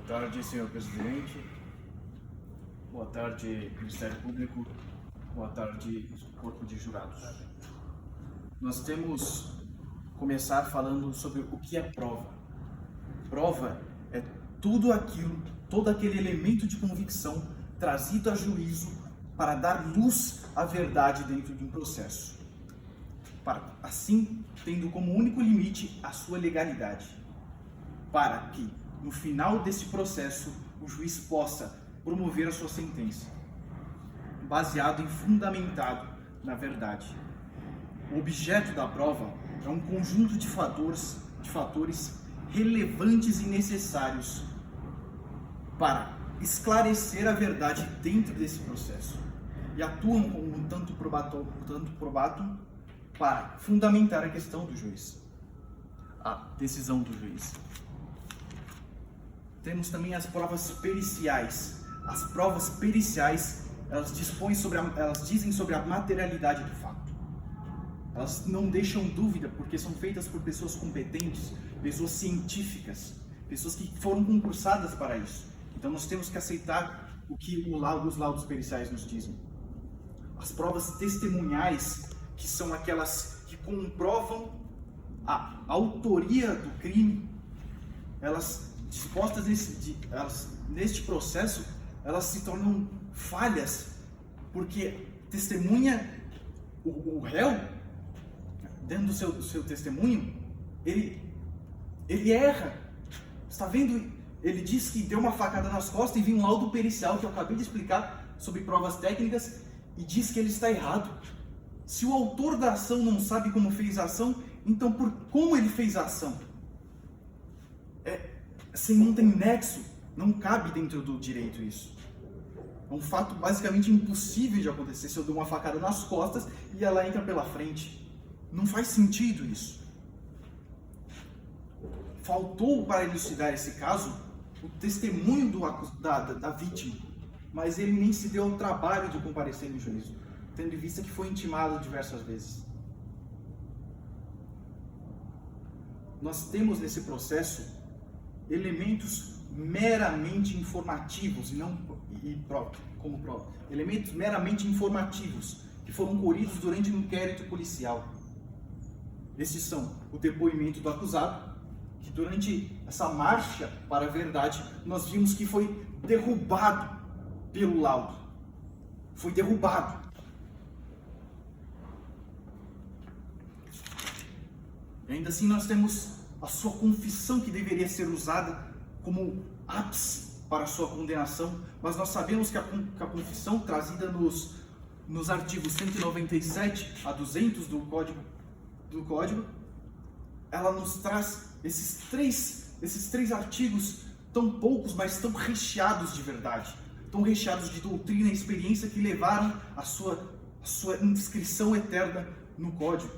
tarde, senhor presidente. Boa tarde, Ministério Público. Boa tarde, Corpo de Jurados. Nós temos começar falando sobre o que é prova. Prova é tudo aquilo, todo aquele elemento de convicção trazido a juízo para dar luz à verdade dentro de um processo. Assim, tendo como único limite a sua legalidade. Para que, no final desse processo, o juiz possa promover a sua sentença, baseado e fundamentado na verdade. O objeto da prova é um conjunto de fatores relevantes e necessários para esclarecer a verdade dentro desse processo e atuam como um tanto probatum para fundamentar a questão do juiz, a decisão do juiz. Temos também as provas periciais. As provas periciais, elas dizem sobre a materialidade do fato. Elas não deixam dúvida, porque são feitas por pessoas competentes, pessoas científicas, pessoas que foram concursadas para isso. Então nós temos que aceitar o que os laudos periciais nos dizem. As provas testemunhais, que são aquelas que comprovam a autoria do crime, elas dispostas neste processo, elas se tornam falhas, porque testemunha, o réu, dentro do seu testemunho, ele erra. Está vendo? Ele diz que deu uma facada nas costas e vem um laudo pericial que eu acabei de explicar sobre provas técnicas e diz que ele está errado. Se o autor da ação não sabe como fez a ação, então como ele fez a ação? Se não tem nexo, não cabe dentro do direito isso. É um fato basicamente impossível de acontecer se eu dou uma facada nas costas e ela entra pela frente. Não faz sentido isso. Faltou para elucidar esse caso o testemunho da vítima, mas ele nem se deu ao trabalho de comparecer no juízo, tendo em vista que foi intimado diversas vezes. Nós temos nesse processo elementos meramente informativos como prova. Elementos meramente informativos que foram colhidos durante um inquérito policial. Esses são o depoimento do acusado, que durante essa marcha para a verdade nós vimos que foi derrubado pelo laudo. Foi derrubado. E ainda assim nós temos a sua confissão, que deveria ser usada como ápice para a sua condenação, mas nós sabemos que a confissão trazida nos artigos 197 a 200 do Código, ela nos traz esses três artigos tão poucos, mas tão recheados de verdade, tão recheados de doutrina e experiência que levaram a sua inscrição eterna no Código.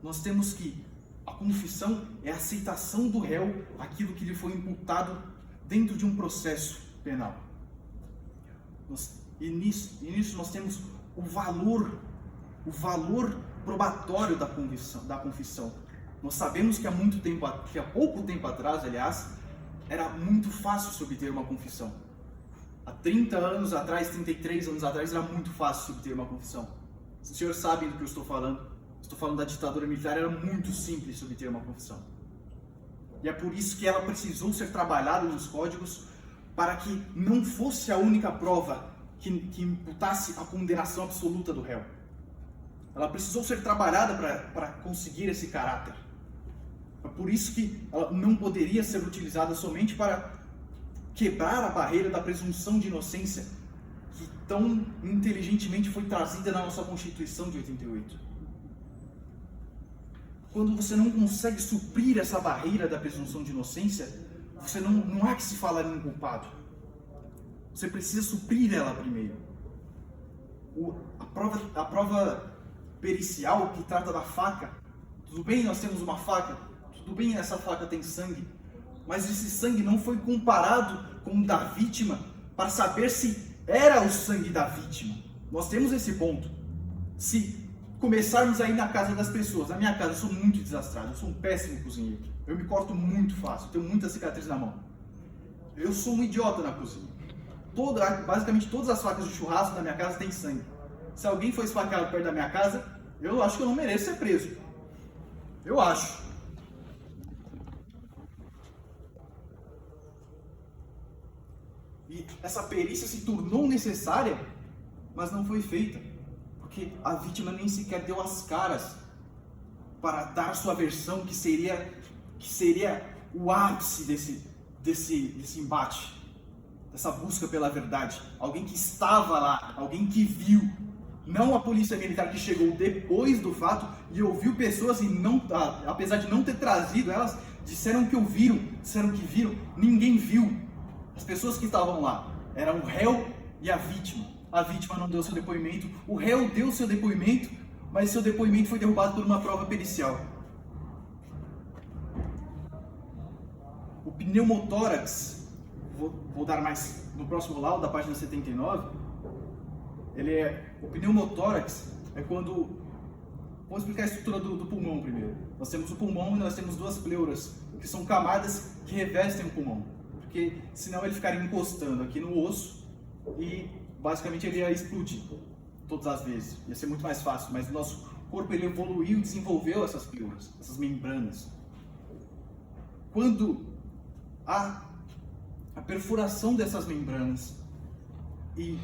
Nós temos que a confissão é a aceitação do réu aquilo que lhe foi imputado dentro de um processo penal. E nisso nós temos o valor probatório da confissão. Nós sabemos que há pouco tempo atrás, aliás, era muito fácil se obter uma confissão. Há 30 anos atrás, 33 anos atrás, era muito fácil se obter uma confissão. O senhor sabe do que eu estou falando. Estou falando da ditadura militar, era muito simples obter uma confissão. E é por isso que ela precisou ser trabalhada nos códigos, para que não fosse a única prova que imputasse a condenação absoluta do réu. Ela precisou ser trabalhada para conseguir esse caráter. É por isso que ela não poderia ser utilizada somente para quebrar a barreira da presunção de inocência, que tão inteligentemente foi trazida na nossa Constituição de 88. Quando você não consegue suprir essa barreira da presunção de inocência, você não há que se falar em culpado. Você precisa suprir ela primeiro. A prova pericial que trata da faca, tudo bem, nós temos uma faca, tudo bem, essa faca tem sangue, mas esse sangue não foi comparado com o da vítima para saber se era o sangue da vítima. Nós temos esse ponto. Se começarmos a ir na casa das pessoas. Na minha casa eu sou muito desastrado, eu sou um péssimo cozinheiro. Eu me corto muito fácil, tenho muita cicatriz na mão. Eu sou um idiota na cozinha. Basicamente todas as facas de churrasco da minha casa têm sangue. Se alguém for esfaqueado perto da minha casa, eu acho que eu não mereço ser preso. Eu acho. E essa perícia se tornou necessária, mas não foi feita, porque a vítima nem sequer deu as caras para dar sua versão, que seria o ápice desse embate, dessa busca pela verdade. Alguém que estava lá, alguém que viu, não a polícia militar que chegou depois do fato e ouviu pessoas e não, apesar de não ter trazido elas, disseram que ouviram, disseram que viram, ninguém viu. As pessoas que estavam lá eram o réu e a vítima. A vítima não deu seu depoimento, o réu deu seu depoimento, mas seu depoimento foi derrubado por uma prova pericial. O pneumotórax, vou dar mais no próximo laudo, da página 79, o pneumotórax é quando... Vamos explicar a estrutura do pulmão primeiro. Nós temos o pulmão e nós temos duas pleuras, que são camadas que revestem o pulmão. Porque senão ele ficaria encostando aqui no osso e basicamente ele ia explodir todas as vezes. Ia ser muito mais fácil, mas o nosso corpo ele evoluiu e desenvolveu essas pleuras, essas membranas. Quando há a perfuração dessas membranas e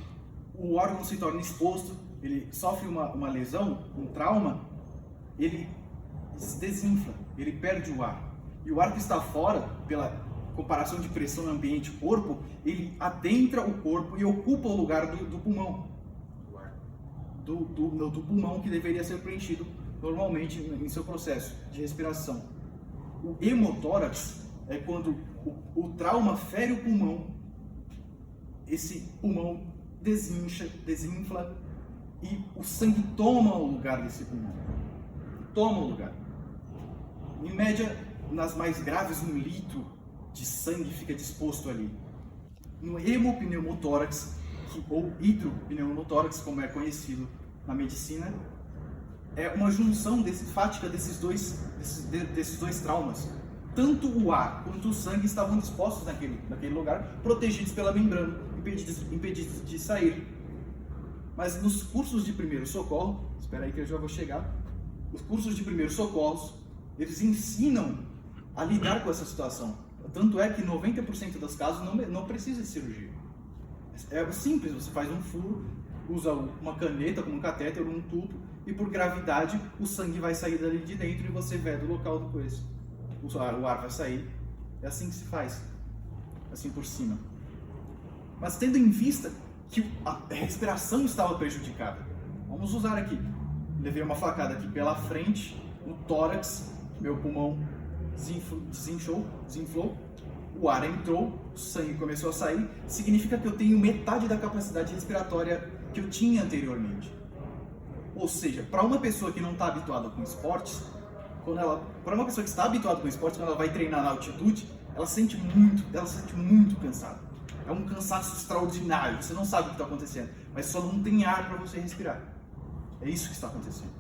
o órgão se torna exposto, ele sofre uma lesão, um trauma, ele se desinfla, ele perde o ar. E o ar que está fora, pela comparação de pressão no ambiente corpo, ele adentra o corpo e ocupa o lugar do pulmão. Do pulmão que deveria ser preenchido normalmente em seu processo de respiração. O hemotórax é quando o trauma fere o pulmão, esse pulmão desinfla e o sangue toma o lugar desse pulmão. Toma o lugar. Em média, nas mais graves, 1 litro de sangue fica disposto ali. No hemopneumotórax, ou hidropneumotórax, como é conhecido na medicina, é uma junção fática desses dois traumas. Tanto o ar quanto o sangue estavam dispostos naquele lugar, protegidos pela membrana, impedidos de sair. Mas nos cursos de primeiro socorro, espera aí que eu já vou chegar, os cursos de primeiros socorros, eles ensinam a lidar com essa situação. Tanto é que 90% dos casos não precisa de cirurgia. É simples, você faz um furo, usa uma caneta como um catéter ou um tubo e por gravidade o sangue vai sair dali de dentro e você vê do local do coisa. O ar vai sair. É assim que se faz. Assim por cima. Mas tendo em vista que a respiração estava prejudicada, vamos usar aqui. Levei uma facada aqui pela frente, no tórax, meu pulmão desinflou, o ar entrou, o sangue começou a sair, significa que eu tenho metade da capacidade respiratória que eu tinha anteriormente. Ou seja, para uma pessoa que não está habituada com esportes, para uma pessoa que está habituada com esportes, quando ela vai treinar na altitude, ela se sente muito cansada. É um cansaço extraordinário, você não sabe o que está acontecendo, mas só não tem ar para você respirar. É isso que está acontecendo.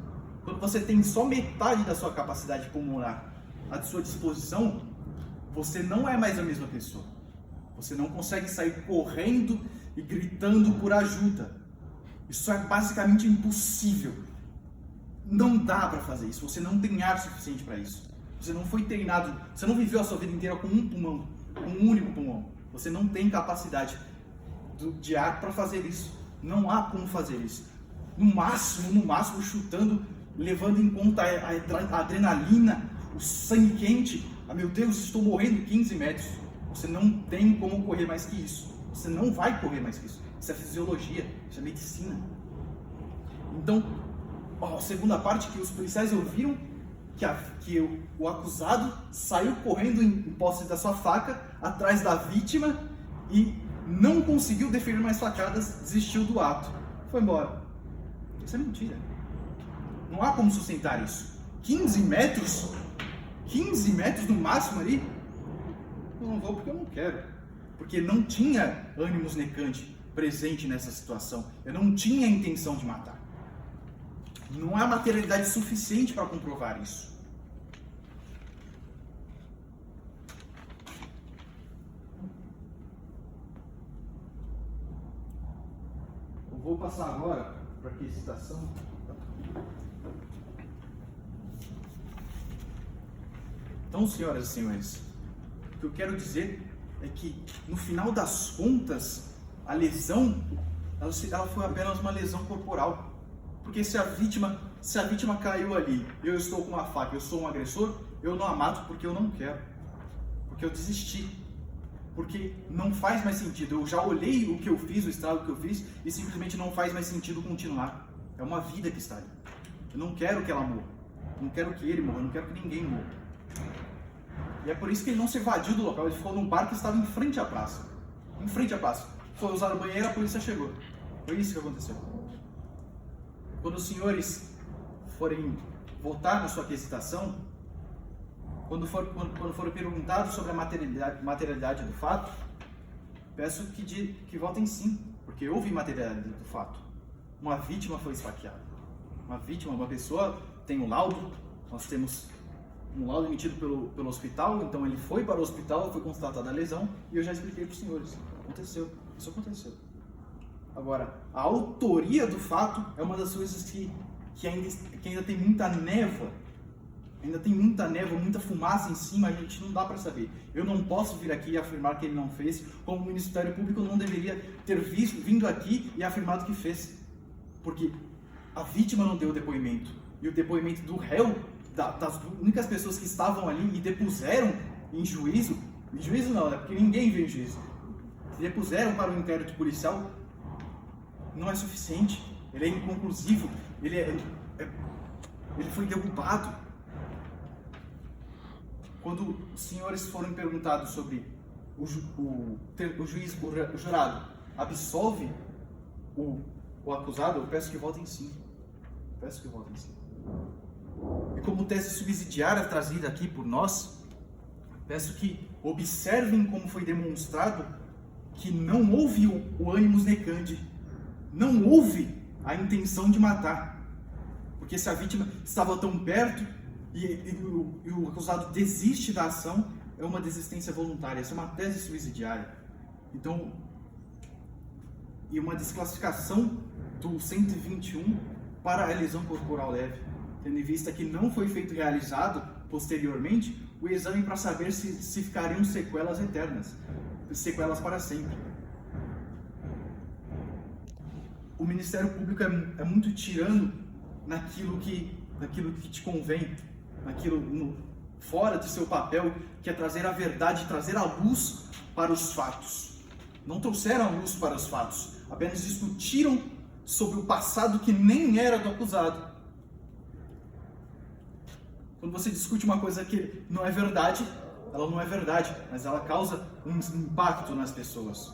Quando você tem só metade da sua capacidade pulmonar à sua disposição, você não é mais a mesma pessoa. Você não consegue sair correndo e gritando por ajuda. Isso é basicamente impossível. Não dá para fazer isso. Você não tem ar suficiente para isso. Você não foi treinado, você não viveu a sua vida inteira com um pulmão, com um único pulmão. Você não tem capacidade de ar para fazer isso. Não há como fazer isso. No máximo, chutando, levando em conta a adrenalina, o sangue quente. Ah, meu Deus, estou morrendo 15 metros. Você não tem como correr mais que isso. Você não vai correr mais que isso. Isso é fisiologia, isso é medicina. Então, a segunda parte, que os policiais ouviram que o acusado saiu correndo em posse da sua faca atrás da vítima e não conseguiu deferir mais facadas, desistiu do ato. Foi embora. Isso é mentira. Não há como sustentar isso. 15 metros? 15 metros no máximo ali? Eu não vou porque eu não quero. Porque não tinha ânimos necante presente nessa situação. Eu não tinha a intenção de matar. Não há materialidade suficiente para comprovar isso. vou passar agora para a citação. Então, senhoras e senhores, o que eu quero dizer é que, no final das contas, a lesão, ela foi apenas uma lesão corporal. Porque se a vítima caiu ali, eu estou com uma faca, eu sou um agressor, eu não a mato porque eu não quero. Porque eu desisti. Porque não faz mais sentido. Eu já olhei o que eu fiz, o estrago que eu fiz, e simplesmente não faz mais sentido continuar. É uma vida que está ali. Eu não quero que ela morra. Eu não quero que ele morra. Eu não quero que ninguém morra. E é por isso que ele não se evadiu do local. Ele ficou num bar que estava em frente à praça. Em frente à praça. Foi usar o banheiro, a polícia chegou. Foi isso que aconteceu. Quando os senhores forem votar na sua quesitação, quando forem perguntados sobre a materialidade do fato, peço que votem sim, porque houve materialidade do fato. Uma vítima foi esfaqueada. Uma pessoa tem um laudo, nós temos um laudo emitido pelo hospital, então ele foi para o hospital, foi constatada a lesão, e eu já expliquei para os senhores. Aconteceu, isso aconteceu. Agora, a autoria do fato é uma das coisas que ainda tem muita névoa. Ainda tem muita névoa, muita fumaça em cima, a gente não dá para saber. Eu não posso vir aqui e afirmar que ele não fez, como o Ministério Público não deveria ter vindo aqui e afirmado que fez. Porque a vítima não deu depoimento. E o depoimento do réu, das únicas pessoas que estavam ali e depuseram em juízo não, porque ninguém veio em juízo, depuseram para o inquérito policial, não é suficiente. Ele é inconclusivo, ele foi derrubado. Quando os senhores forem perguntados sobre o jurado absolve o acusado, eu peço que votem sim. Peço que votem sim. E como tese subsidiária trazida aqui por nós, peço que observem como foi demonstrado que não houve o animus necandi, não houve a intenção de matar. Porque se a vítima estava tão perto e o acusado desiste da ação, é uma desistência voluntária, essa é uma tese subsidiária. Então, e uma desclassificação do 121 para a lesão corporal leve, tendo em vista que não foi realizado posteriormente o exame para saber se ficariam sequelas eternas, sequelas para sempre. O Ministério Público é muito tirano naquilo que te convém, fora de seu papel, que é trazer a verdade, trazer a luz para os fatos. Não trouxeram a luz para os fatos, apenas discutiram sobre o passado que nem era do acusado. Quando você discute uma coisa que não é verdade, ela não é verdade, mas ela causa um impacto nas pessoas.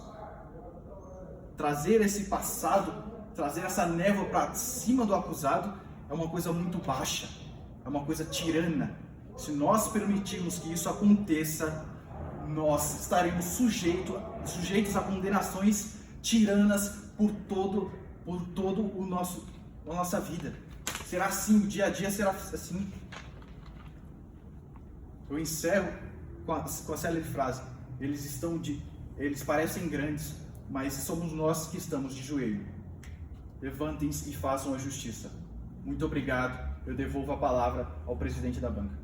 Trazer esse passado, trazer essa névoa para cima do acusado é uma coisa muito baixa, é uma coisa tirana. Se nós permitirmos que isso aconteça, nós estaremos sujeitos a condenações tiranas por todo a nossa vida. Será assim, o dia a dia será assim. Eu encerro com a célebre frase: eles parecem grandes, mas somos nós que estamos de joelho. Levantem-se e façam a justiça. Muito obrigado. Eu devolvo a palavra ao presidente da banca.